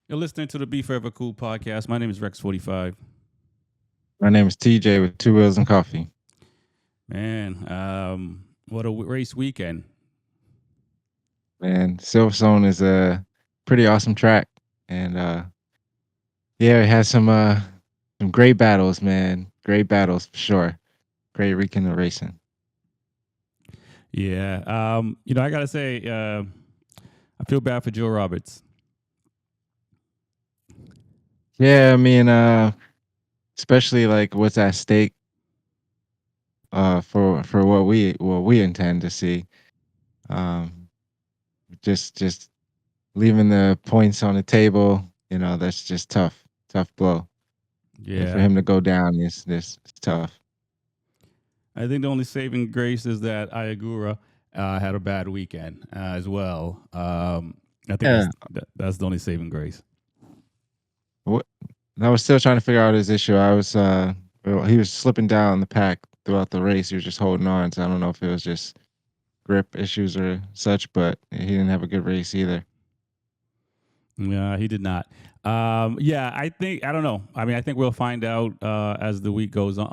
You're listening to the B4evaKool podcast. My name is Rex Fortyfive. My name is TJ with Two Wheels and Coffee. Man, what a race weekend. And Silverstone is a pretty awesome track. And yeah, it has some great battles, man. Great battles for sure. Great weekend of racing. Yeah, I gotta say, I feel bad for Joe Roberts. Yeah, I mean, especially like what's at stake for what we intend to see. Um just leaving the points on the table, that's just tough. Tough blow. And for Yeah, him to go down is this it's tough. I think the only saving grace is that Ayagura had a bad weekend as well. I think Yeah. that's the only saving grace. What I was still trying to figure out his issue. Well, he was slipping down the pack throughout the race. He was just holding on. So I don't know if it was just grip issues or such, but he didn't have a good race either. Yeah, he did not. Yeah, I don't know. I mean, I think we'll find out as the week goes on,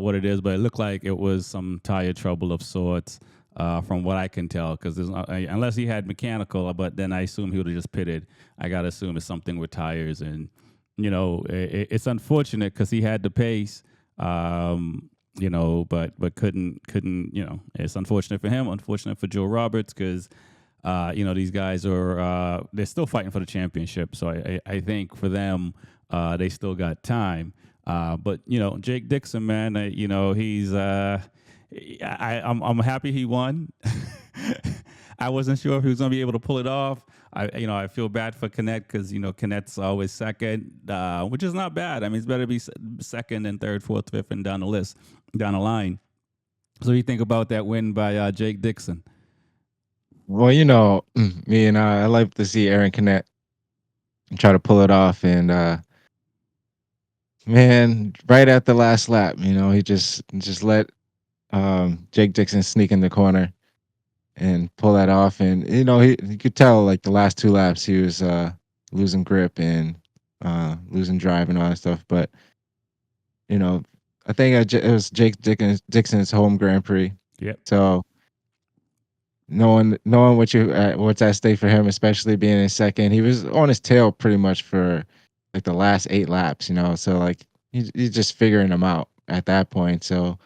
what it is. But it looked like it was some tire trouble of sorts, from what I can tell. Because unless he had mechanical, but then I assume he would have just pitted. I gotta assume it's something with tires, and it's unfortunate because he had the pace. But couldn't. It's unfortunate for him. Unfortunate for Joe Roberts because these guys are they're still fighting for the championship. So I think for them, they still got time. But Jake Dixon, man, he's I'm happy he won. I wasn't sure if he was going to be able to pull it off. I feel bad for Connect because Connect's always second, which is not bad. I mean, it's better to be second and third, fourth, fifth, and down the list, down the line. So you think about that win by Jake Dixon? Well, me and I like to see Aaron Canet try to pull it off. And man, right at the last lap, he just let Jake Dixon sneak in the corner and pull that off. And he could tell like the last two laps he was losing grip and losing drive and all that stuff. But You know, I think it was Dixon's home Grand Prix. Yep. So knowing what's at stake for him, especially being in second, he was on his tail pretty much for like the last 8 laps. So like he's just figuring them out at that point. So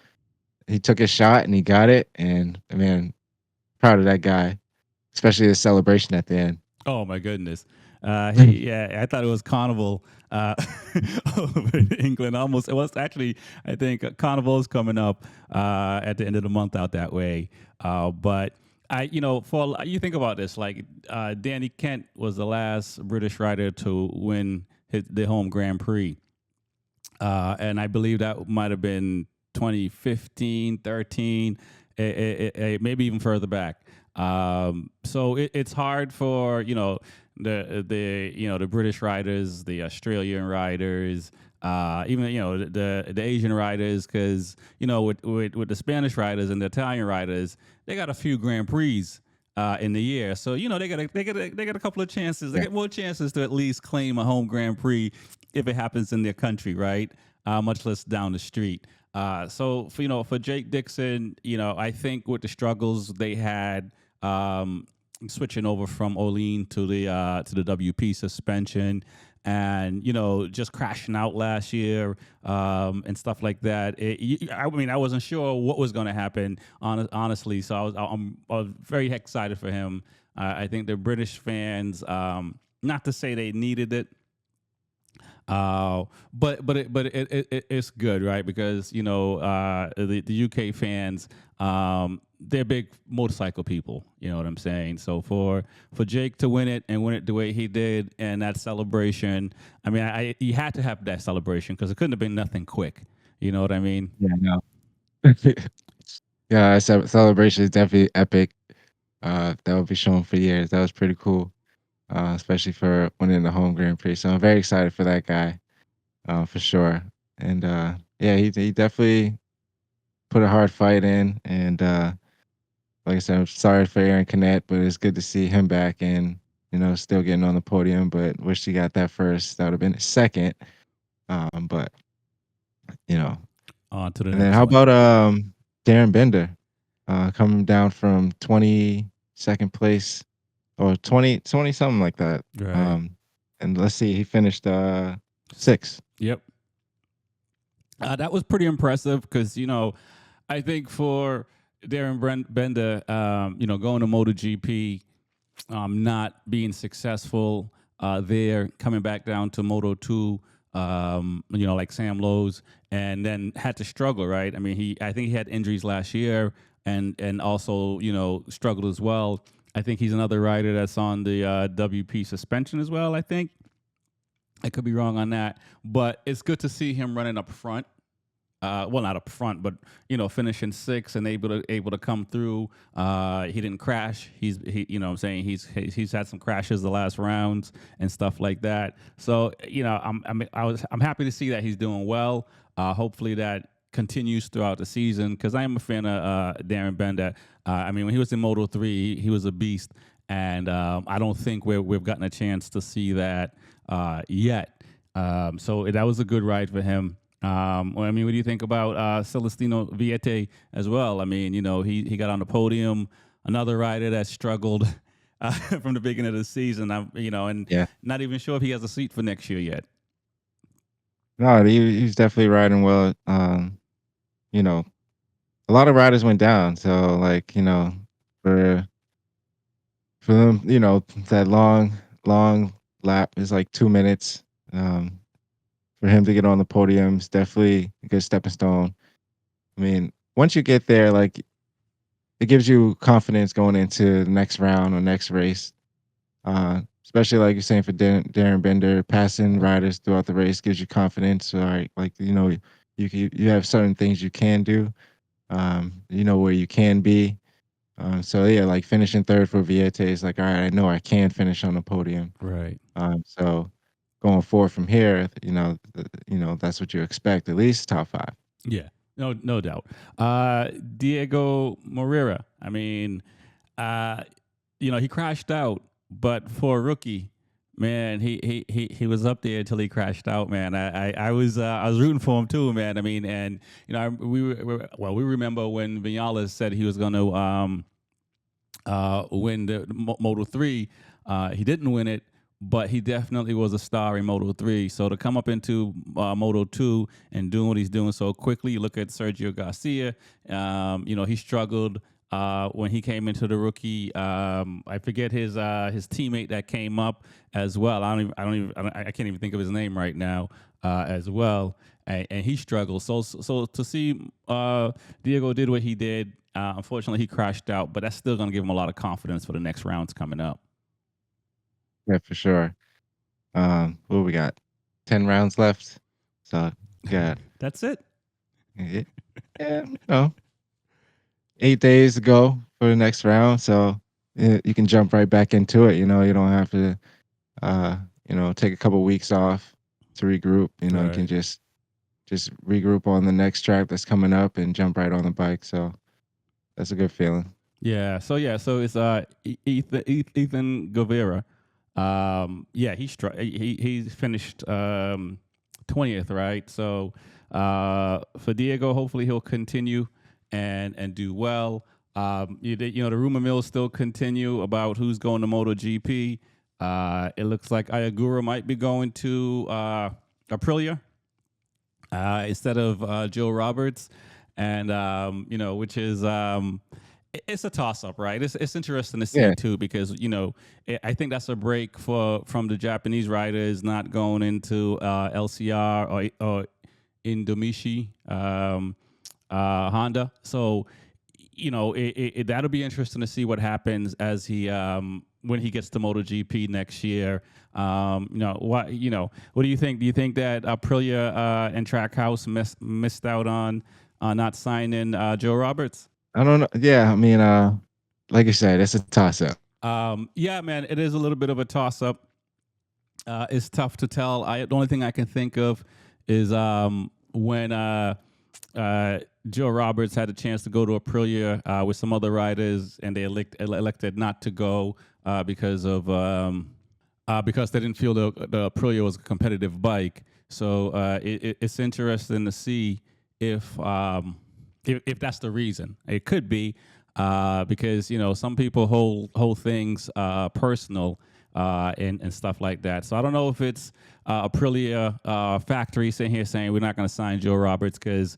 he took his shot and he got it, and man, proud of that guy, especially the celebration at the end. Oh my goodness. Yeah, I thought it was Carnival over in England. Almost, it was actually. I think Carnival is coming up at the end of the month out that way. But for you think about this, like Danny Kent was the last British rider to win the home Grand Prix, and I believe that might have been 2015, 13, maybe even further back. So it's hard for the British riders, the Australian riders, even the Asian riders, because with the Spanish riders and the Italian riders, they got a few Grand Prix in the year. So they got a couple of chances. They Yeah. get more chances to at least claim a home Grand Prix if it happens in their country, right? Much less down the street. So for Jake Dixon, I think with the struggles they had switching over from Olean to the WP suspension, and just crashing out last year and stuff like that. I mean, I wasn't sure what was going to happen, honestly. So I was very excited for him. I think the British fans, not to say they needed it, it's good, right? Because the UK fans, they're big motorcycle people. You know what I'm saying? So for Jake to win it and win it the way he did, and that celebration, I mean, he had to have that celebration because it couldn't have been nothing quick. You know what I mean? Yeah, no. Yeah, celebration is definitely epic. That will be shown for years. That was pretty cool, especially for winning the home Grand Prix. So I'm very excited for that guy, for sure. And yeah, he definitely put a hard fight in. And like I said, I'm sorry for Aaron Canet, but it's good to see him back. And still getting on the podium, but wish he got that first. That would have been his second. But you know, On to the and then next how one. about Darren Bender coming down from 22nd place or 20 something like that. Right. Um, and let's see, he finished sixth. Yep. That was pretty impressive because, I think for Bender, going to MotoGP, not being successful there, coming back down to Moto 2, like Sam Lowe's, and then had to struggle, right? I mean, I think he had injuries last year and also, struggled as well. I think he's another rider that's on the WP suspension as well, I think. I could be wrong on that, but it's good to see him running up front. Well, not up front, but finishing sixth and able to come through. He didn't crash. I'm saying he's had some crashes the last rounds and stuff like that. So I'm happy to see that he's doing well. Hopefully that continues throughout the season because I am a fan of Darren Bender. When he was in Moto 3, he was a beast, and I don't think we've gotten a chance to see that yet. So that was a good ride for him. What do you think about Celestino Vietti as well? He got on the podium. Another rider that struggled from the beginning of the season. And Yeah. not even sure if he has a seat for next year yet. No, he's definitely riding well. You know, a lot of riders went down, so like for for them, that long lap is like 2 minutes. For him to get on the podium is definitely a good stepping stone. Once you get there, like it gives you confidence going into the next round or next race. Especially like you're saying for Darren Bender, passing riders throughout the race gives you confidence. All right, like you have certain things you can do. You know where you can be. So yeah, like finishing third for Vietti is like, all right, I know I can finish on the podium. Right. So going forward from here, that's what you expect, at least top five. Yeah. No doubt. Diego Moreira. He crashed out, but for a rookie, man, he was up there until he crashed out, man. I was rooting for him too, man. And we remember when Vinales said he was going to win the Moto 3. He didn't win it, but he definitely was a star in Moto 3. So to come up into Moto 2 and doing what he's doing so quickly, you look at Sergio Garcia. He struggled when he came into the rookie. I forget his teammate that came up as well. I can't even think of his name right now as well. And he struggled. So to see Diego did what he did. Unfortunately, he crashed out, but that's still going to give him a lot of confidence for the next rounds coming up. Yeah, for sure. What we got? 10 rounds left. So got That's it. yeah, 8 days to go for the next round. So you can jump right back into it. You don't have to take a couple weeks off to regroup. You can Right. just regroup on the next track that's coming up and jump right on the bike. So that's a good feeling. Yeah. So it's Ethan Guevara. He finished 20th, right? So for Diego, hopefully he'll continue and do well. The rumor mills still continue about who's going to MotoGP. It looks like Ayagura might be going to Aprilia instead of Joe Roberts, and which is it's a toss up, right? It's interesting to see Yeah. too because I think that's a break from the Japanese riders not going into LCR or Indomishi Honda. So that'll be interesting to see what happens as he when he gets to MotoGP next year. What do you think? Do you think that Aprilia and Trackhouse missed out on not signing Joe Roberts? I don't know. Yeah, like you said, it's a toss up. Yeah, man, it is a little bit of a toss up. It's tough to tell. The only thing I can think of is when Joe Roberts had a chance to go to Aprilia with some other riders, and they elected not to go. because they didn't feel the Aprilia was a competitive bike. So it's interesting to see if, if that's the reason. It could be because some people hold things personal and stuff like that. So I don't know if it's Aprilia factory sitting here saying we're not going to sign Joe Roberts because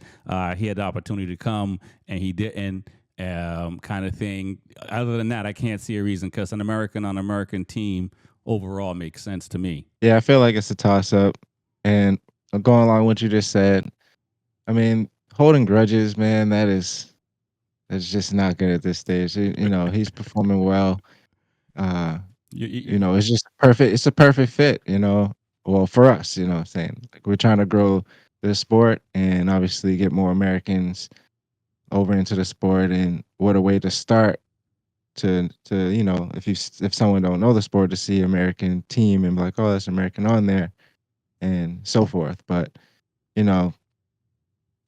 he had the opportunity to come and he didn't. Kind of thing. Other than that, I can't see a reason because an American on American team overall makes sense to me. Yeah, I feel like it's a toss up. And going along with what you just said, I mean, holding grudges, man, that's just not good at this stage. He's performing well. Uh, it's just perfect. It's a perfect fit, well, for us, what I'm saying. Like we're trying to grow the sport and obviously get more Americans over into the sport. And what a way to start to if someone don't know the sport, to see American team and be like, oh, that's American on there and so forth. But you know,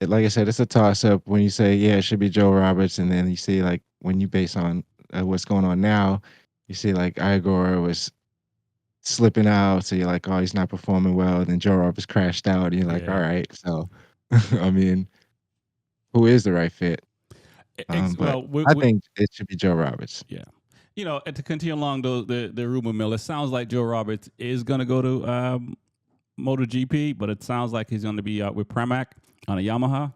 like I said, it's a toss up when you say, yeah, it should be Joe Roberts, and then you see like when you base on what's going on now, you see like Igor was slipping out, so you're like, oh, he's not performing well. And then Joe Roberts crashed out, and you're like, all Yeah. right, so I mean, who is the right fit? But Well, I think it should be Joe Roberts. yeah. And to continue along the rumor mill, it sounds like Joe Roberts is going to go to MotoGP, but it sounds like he's going to be out with Pramac on a Yamaha.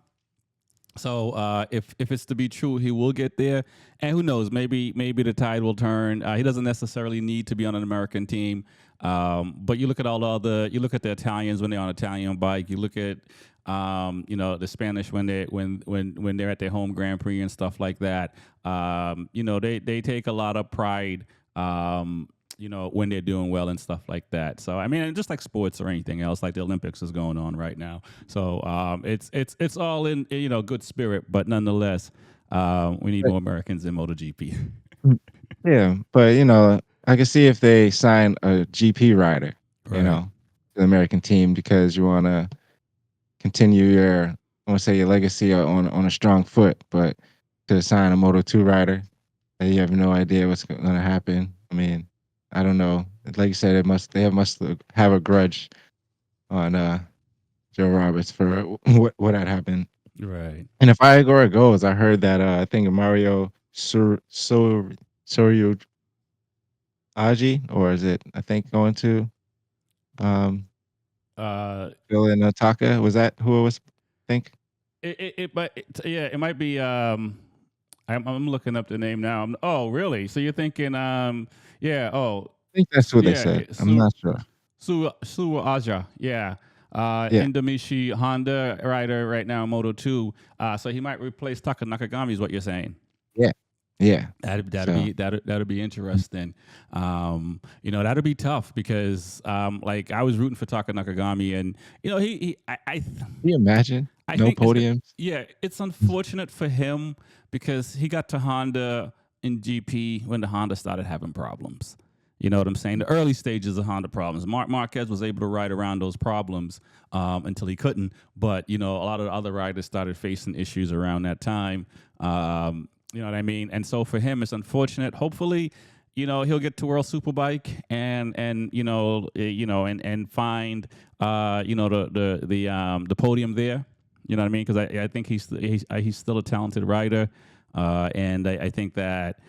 So if it's to be true, he will get there, and who knows? Maybe the tide will turn. He doesn't necessarily need to be on an American team, but you look at you look at the Italians when they're on an Italian bike. You look at the Spanish when they're at their home Grand Prix and stuff like that. They take a lot of pride. When they're doing well and stuff like that. So I mean, just like sports or anything else, like the Olympics is going on right now. So it's all in good spirit, but nonetheless, we need But, more Americans in MotoGP. yeah, but I can see if they sign a GP rider, Right. the American team, because you want to continue your, I want to say, your legacy on a strong foot. But to sign a Moto 2 rider, you have no idea what's going to happen. I mean, I don't know. Like you said, must have a grudge on Joe Roberts for what had happened. Right. And if Igor goes, I heard that I think Mario Soryu Aji, or is it I think going to um Uh, Phil and Taka? Was that who it was? I think. yeah, it might be. I'm looking up the name now. Oh, really? So you're thinking, yeah. Oh, I think that's what they yeah. said. I'm not sure. Su Aja, yeah. Yeah. Indomishi Honda rider right now, Moto 2. So he might replace Taka Nakagami, is what you're saying. Yeah. Yeah. So That'd be interesting. That'd be tough because like I was rooting for Taka Nakagami, and he can you imagine I no think podiums? yeah, it's unfortunate for him because he got to Honda in GP when the Honda started having problems. You know what I'm saying? The early stages of Honda problems. Marquez was able to ride around those problems until he couldn't. But a lot of the other riders started facing issues around that time. You know what I mean? And so for him, it's unfortunate. Hopefully, he'll get to World Superbike and find the podium there. You know what I mean? Because I think he's still a talented rider, and I think that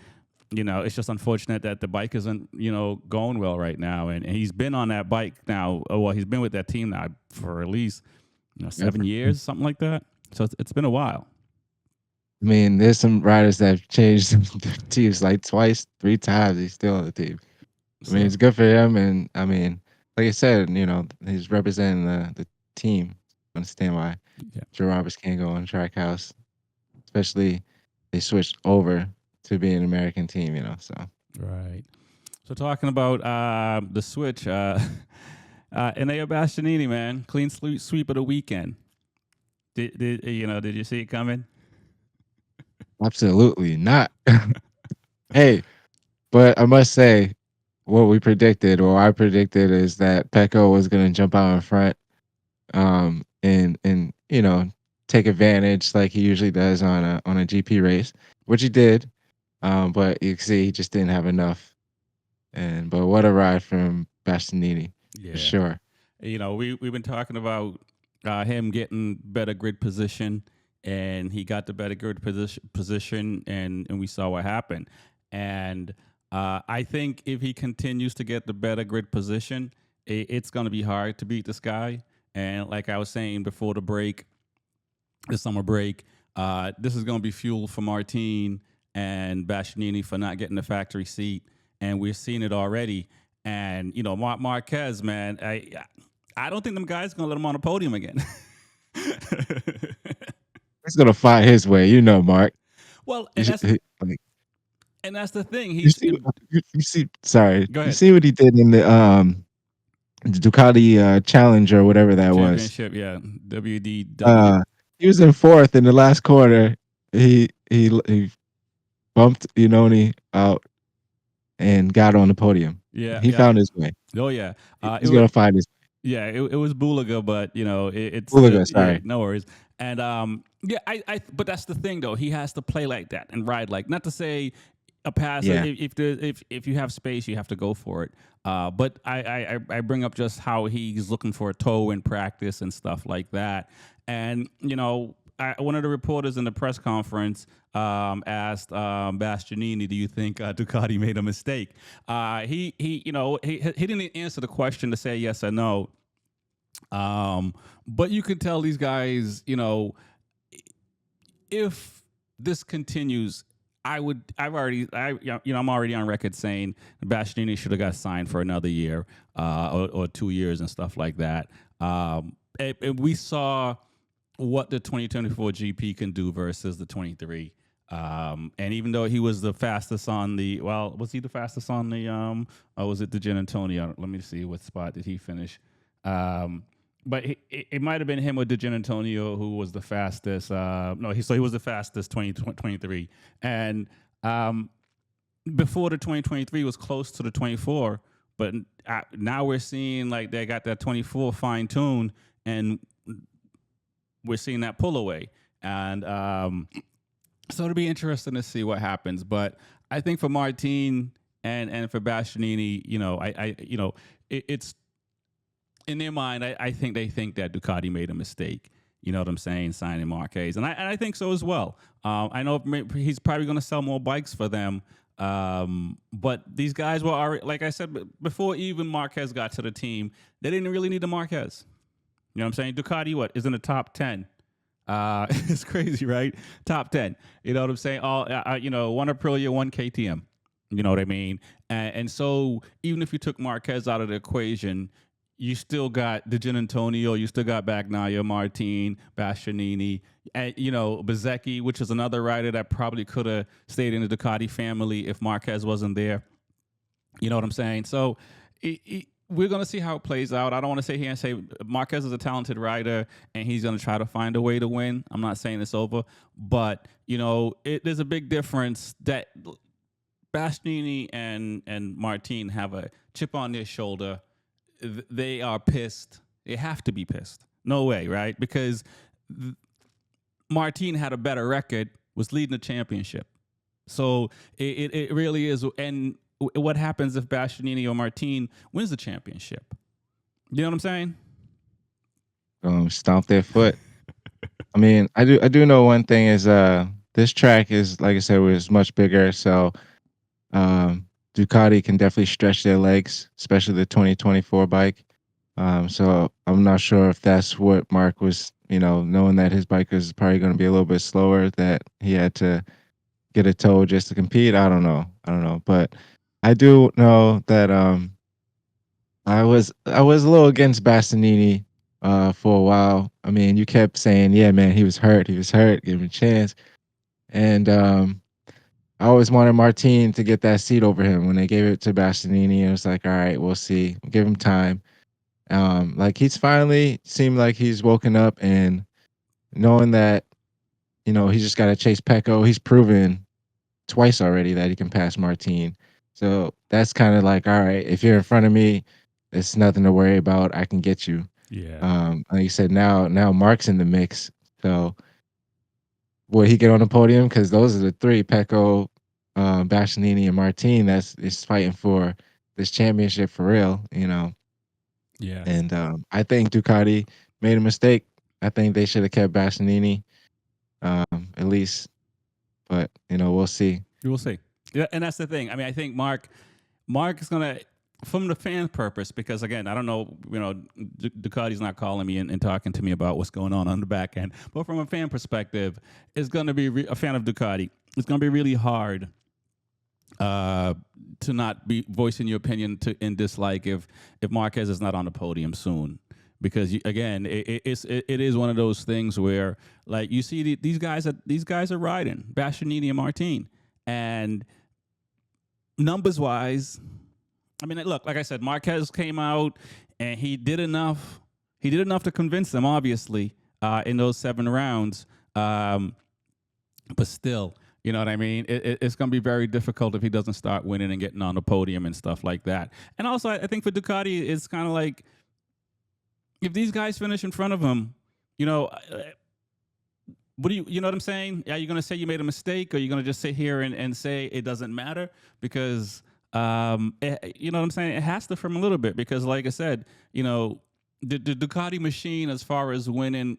it's just unfortunate that the bike isn't going well right now, and he's been on that bike now. Well, he's been with that team now for at least 7 years, something like that. So it's been a while. I mean, there's some riders that have changed their teams like twice, 3 times. He's still on the team. I mean, So it's good for him, and I mean, like I said, he's representing the team. I understand why yeah, Joe Roberts can't go on Trackhouse, especially they switched over to being an American team. So right. So talking about the switch, Enea Bastianini, man, clean sweep of the weekend. Did you see it coming? absolutely not. Hey, but I must say, what we predicted, or I predicted, is that Pecco was going to jump out in front, and take advantage like he usually does on a GP race, which he did. But you can see he just didn't have enough. And but what a ride from Bastianini for Yeah. sure. We've been talking about him getting better grid position, and he got the better grid position, and we saw what happened. And I think if he continues to get the better grid position, it's going to be hard to beat this guy. And like I was saying before the summer break, this is going to be fuel for Martin and Bastianini for not getting the factory seat, and we're seeing it already. And Marquez, man, I don't think them guys gonna let him on the podium again. He's gonna find his way, Mark. Well, You, and should- that's he- like, the thing. you He's see, you see. Sorry, go you ahead. see what he did in the Ducati Challenge or whatever that was. Championship, yeah. WDW. Uh, he was in fourth in the last quarter. He bumped out and got on the podium. Yeah, He yeah. found his way. Oh yeah. It He's was gonna find his Yeah, it was Bulaga, but it's Bulaga. yeah, Sorry. no worries. And yeah, but that's the thing though. He has to play like that and ride like, not to say a pass Yeah. if you have space, you have to go for it. But I bring up just how he's looking for a toe in practice and stuff like that. And one of the reporters in the press conference asked Bastianini, "Do you think Ducati made a mistake?" He didn't answer the question to say yes or no. But you could tell these guys, if this continues, I'm already on record saying Bastianini should have got signed for another year, or 2 years and stuff like that. And we saw what the 2024 GP can do versus the 23. And even though he was the fastest on was he the fastest on the, or was it the Gin Antonio? Let me see, what spot did he finish? But it might have been him or Gin Antonio who was the fastest. No, he was the fastest 2023. And before the 2023 was close to the 24, but now we're seeing like they got that 24 fine tuned, and we're seeing that pull away. And so it'll be interesting to see what happens. But I think for Martin and for Bastianini, it's in their mind. I think they think that Ducati made a mistake. You know what I'm saying? Signing Marquez, and I think so as well. I know he's probably going to sell more bikes for them. But these guys were already, like I said before, even Marquez got to the team, they didn't really need the Marquez. You know what I'm saying? Ducati, is in the top 10. It's crazy, right? Top 10. You know what I'm saying? All one Aprilia, one KTM. You know what I mean? And so even if you took Marquez out of the equation, you still got the Gin Antonio, you still got Bagnaia, Martin, Bastianini, and Bezzecchi, which is another rider that probably could have stayed in the Ducati family if Marquez wasn't there. You know what I'm saying? So we're going to see how it plays out. I don't want to sit here and say Marquez is a talented rider and he's going to try to find a way to win. I'm not saying it's over, but there's a big difference that Bastianini and Martin have a chip on their shoulder. They are pissed. They have to be pissed. No way, right? Because Martin had a better record, was leading the championship. So it really is. And what happens if Bastianini or Martin wins the championship? You know what I'm saying? Stomp their foot. I mean, I do know one thing is this track is, like I said, was much bigger, so Ducati can definitely stretch their legs, especially the 2024 bike. So I'm not sure if that's what Mark was, knowing that his bike was probably going to be a little bit slower, that he had to get a toe just to compete. I don't know, but I do know that I was a little against Bastianini for a while. I mean, you kept saying, "Yeah, man, he was hurt, give him a chance," and I always wanted Martin to get that seat over him. When they gave it to Bastianini, it was like, all right, we'll see. Give him time. Like he's finally seemed like he's woken up and knowing that, he's just got to chase Pecco. He's proven twice already that he can pass Martin. So that's kind of like, all right, if you're in front of me, it's nothing to worry about. I can get you. Yeah. Like you said, now Mark's in the mix. So will he get on the podium? Because those are the three: Pecco, Bastianini, and Martin. That's is fighting for this championship for real, you know. Yeah, And I think Ducati made a mistake. I think they should have kept Bastianini, at least. But you know, we'll see. we will see. Yeah, and that's the thing. I mean, I think Mark is gonna, from the fan purpose, because again, I don't know, Ducati's not calling me and talking to me about what's going on the back end, but from a fan perspective, it's gonna be a fan of Ducati. It's gonna be really hard uh, to not be voicing your opinion to in dislike if Marquez is not on the podium soon. Because again, it is one of those things where like you see these guys are riding Bastianini and Martin, and numbers wise, I mean, look, like I said, Marquez came out and he did enough. He did enough to convince them, obviously, in those 7 rounds. Um, but still, you know what I mean? It's going to be very difficult if he doesn't start winning and getting on the podium and stuff like that. And also, I think for Ducati, it's kind of like if these guys finish in front of him, you know, what do you know what I'm saying? Are you going to say you made a mistake, or are you going to just sit here and say it doesn't matter? Because, you know what I'm saying? It has to from a little bit because, like I said, you know, the Ducati machine, as far as winning,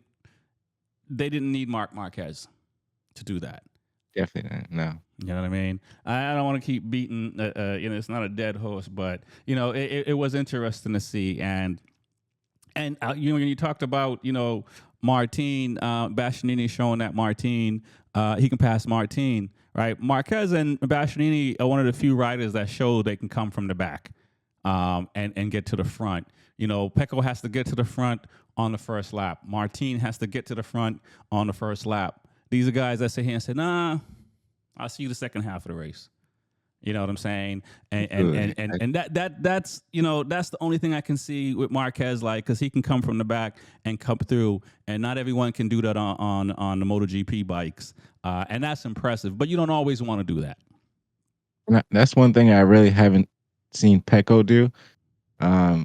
they didn't need Mark Marquez to do that. Definitely no. You know what I mean? I don't want to keep beating, you know, it's not a dead horse, but, you know, it was interesting to see. And you know, when you talked about, you know, Martin, Bastianini showing that Martin, he can pass Martin, right? Marquez and Bastianini are one of the few riders that show they can come from the back and get to the front. You know, Pecco has to get to the front on the first lap. Martin has to get to the front on the first lap. These are guys that sit here and say, nah, I'll see you the second half of the race. You know what I'm saying? And that's, you know, that's the only thing I can see with Marquez, like, because he can come from the back and come through, and not everyone can do that on the MotoGP bikes, and that's impressive. But you don't always want to do that. That's one thing I really haven't seen Pecco do.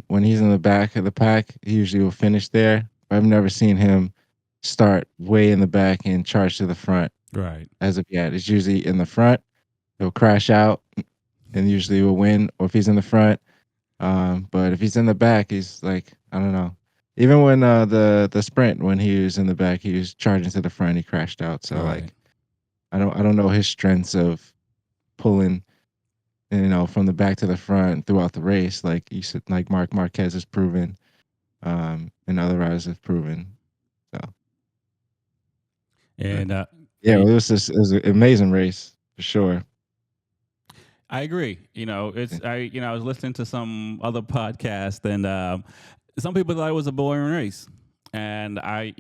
When he's in the back of the pack, he usually will finish there. I've never seen him start way in the back and charge to the front Right. as of yet. It's usually in the front, he'll crash out and usually will win, or if he's in the front. But if he's in the back, he's like, I don't know. Even when the sprint, when he was in the back, he was charging to the front, he crashed out. So Right. like I don't know his strengths of pulling, you know, from the back to the front throughout the race. Like you said, like Mark Marquez has proven, and other riders have proven. So but And yeah, it was an amazing race for sure. I agree. You know, I was listening to some other podcast, and some people thought it was a boring race, and I'm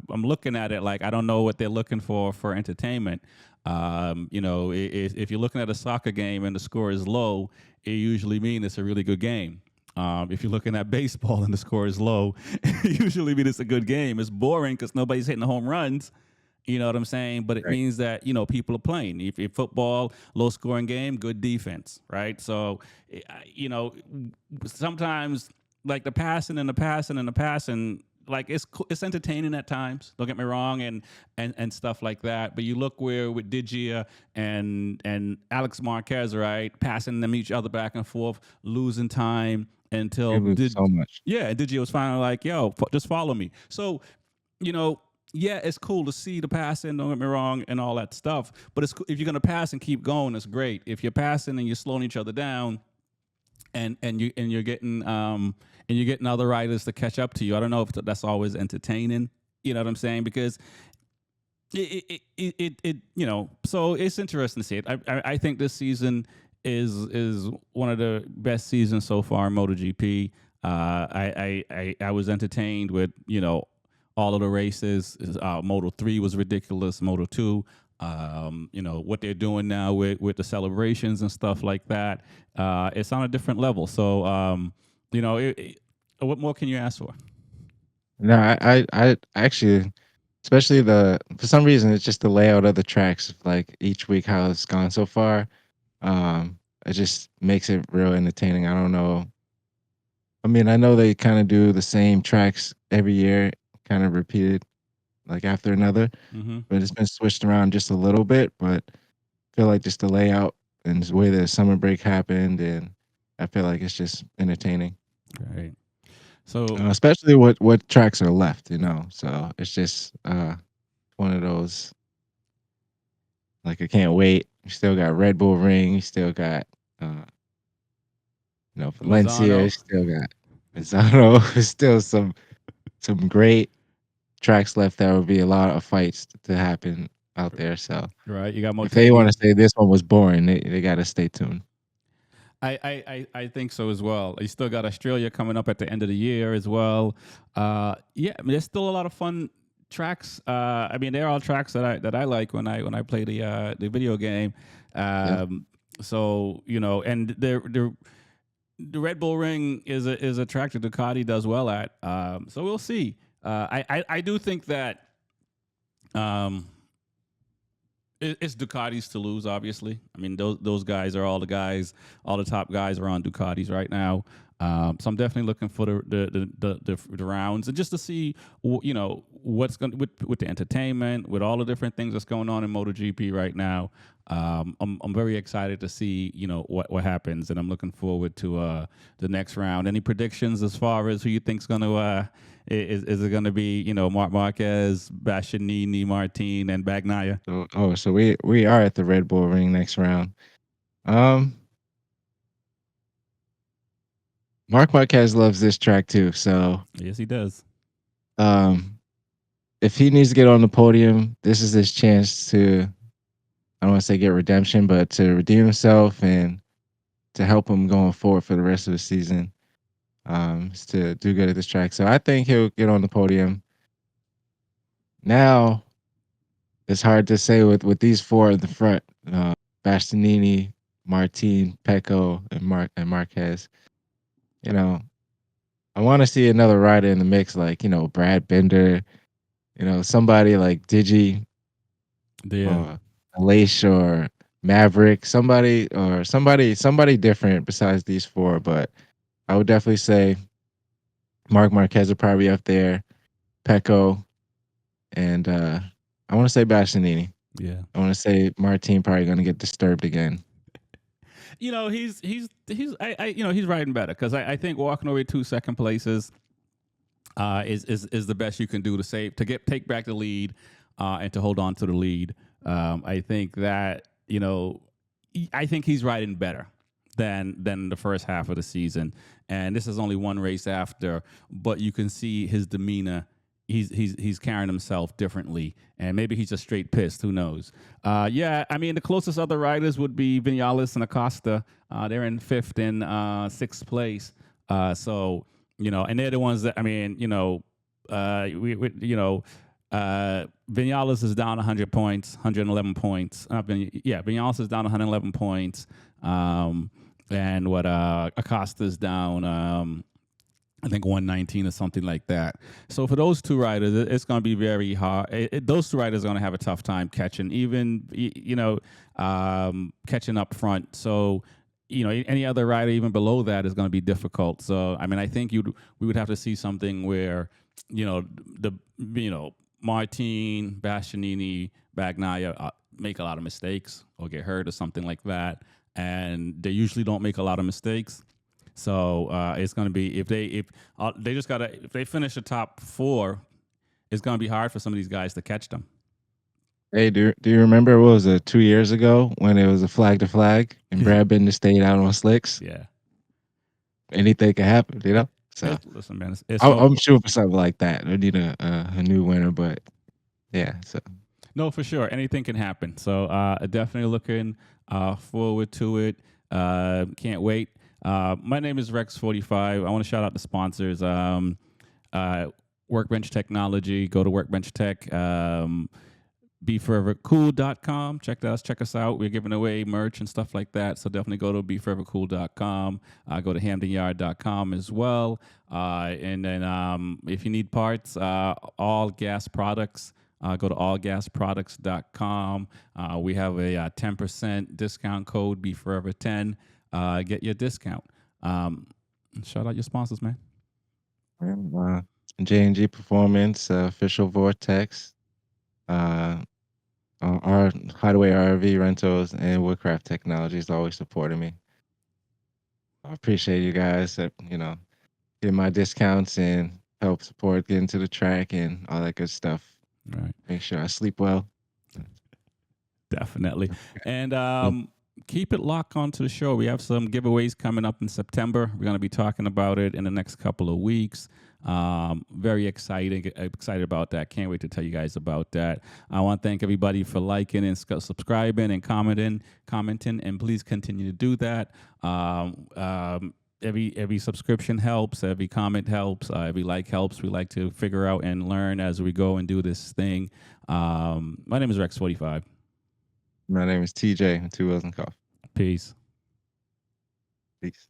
looking at it like I don't know what they're looking for entertainment. You know, if you're looking at a soccer game and the score is low, it usually means it's a really good game. If you're looking at baseball and the score is low, it usually means it's a good game. It's boring because nobody's hitting the home runs. You know what I'm saying? But it Right. means that, you know, people are playing. If football, low scoring game, good defense, right? So, you know, sometimes like the passing and the passing and the passing, like it's entertaining at times. Don't get me wrong, and stuff like that. But you look where with Digia and Alex Marquez, right, passing them each other back and forth, losing time They until lose so much. yeah, Digia was finally like, yo, just follow me. So, you know, yeah, it's cool to see the passing. Don't get me wrong, and all that stuff. But if you're gonna pass and keep going, it's great. If you're passing and you're slowing each other down, and you're getting other riders to catch up to you, I don't know if that's always entertaining. You know what I'm saying? Because it you know, so it's interesting to see it. I think this season is one of the best seasons so far in MotoGP. I was entertained with, you know, all of the races. Moto 3 was ridiculous. Moto 2, you know, what they're doing now with the celebrations and stuff like that. It's on a different level. So, you know, what more can you ask for? No, I actually, especially for some reason, it's just the layout of the tracks, like each week how it's gone so far. It just makes it real entertaining. I don't know. I mean, I know they kind of do the same tracks every year, kind of repeated like after another, Mm-hmm. but it's been switched around just a little bit. But I feel like just the layout and the way the summer break happened, and I feel like it's just entertaining, Right. So especially what tracks are left. So it's just one of those. Like I can't wait. You still got Red Bull Ring. You still got uh, Valencia. You Mazzano, still got Mazzano. There's still some great tracks left. That would be a lot of fights to happen out there. So right? You got if they want Motegi. to say this one was boring, they got to stay tuned. I think so as well. You still got Australia coming up at the end of the year as well. Yeah, I mean, there's still a lot of fun tracks. I mean, they're all tracks that I like when I play the video game. Yep. So and the Red Bull Ring is a track that Ducati does well at. So we'll see. I do think that um, it's Ducati's to lose. Obviously, I mean those guys are all the guys, all the top guys are on Ducatis right now. So I'm definitely looking for the rounds and just to see what's going with the entertainment, with all the different things that's going on in MotoGP right now. I'm very excited to see what happens, and I'm looking forward to the next round. Any predictions as far as who you think's going to is it going to be Marquez, Bastianini, Martin, and Bagnaia? So we are at the Red Bull Ring next round. Um, Mark Marquez loves this track too. So Yes, he does. um, if he needs to get on the podium, this is his chance to, I don't want to say get redemption, but to redeem himself and to help him going forward for the rest of the season. Is to do good at this track. So I think he'll get on the podium. Now it's hard to say with these four in the front: Bastianini, Martin, Pecco, and Marquez. You know, I want to see another rider in the mix, like Brad Bender. Somebody like Digi Yeah, or Aleix or Maverick. Somebody different besides these four. But I would definitely say Mark Marquez will probably be up there. Pecco and I want to say Bastianini. yeah. I want to say Martin probably going to get disturbed again. He's riding better because I think walking away two second places is the best you can do to save to get take back the lead and to hold on to the lead. I think that I think he's riding better than the first half of the season, and this is only one race after, but you can see his demeanor. He's carrying himself differently, and maybe he's just straight pissed. Who knows? Yeah, I mean the closest other riders would be Vinales and Acosta. They're in fifth and sixth place. And they're the ones that I mean, Vinales is down 100 points, 111 points. Vinales is down 111 points, and what Acosta's down, I think 119 or something like that. So for those two riders, it's going to be very hard. Those two riders are going to have a tough time catching, even catching up front. So any other rider even below that is going to be difficult. So I mean, I think we would have to see something where the Martin, Bastianini, Bagnaia make a lot of mistakes or get hurt or something like that, and they usually don't make a lot of mistakes. So it's going to be if they just gotta if they finish the top four, it's going to be hard for some of these guys to catch them. Hey, do you remember what was it 2 years ago when it was a flag to flag and Brad Binder stayed out on slicks? Yeah. Anything can happen. So Listen, man, it's I'm, fun. I'm shooting for something like that. I need a new winner, but yeah. So No, for sure. Anything can happen. So definitely looking forward to it. Can't wait. My name is Rex Fortyfive. I want to shout out the sponsors. Workbench Technology. Go to Workbench Tech. B4evaKool.com. Check us out. We're giving away merch and stuff like that. So definitely go to B4evaKool.com. Go to HamdenYard.com as well. And then if you need parts, all gas products. Go to allgasproducts.com. We have a 10% discount code, BeForever10. Get your discount. Shout out your sponsors, man. J&G Performance, official Vortex, our Hideaway RV Rentals and Woodcraft Technologies always supporting me. I appreciate you guys that get my discounts and help support getting to the track and all that good stuff. Right. Make sure I sleep well. Definitely. And Mm. keep it locked onto the show. We have some giveaways coming up in September. We're going to be talking about it in the next couple of weeks. Very excited about that. Can't wait to tell you guys about that. I want to thank everybody for liking and subscribing and commenting, and please continue to do that. Every subscription helps, every comment helps, every like helps. We like to figure out and learn as we go and do this thing. My name is Rex Fortyfive. My name is TJ, 2 Wheels and Coffee. Peace. Peace.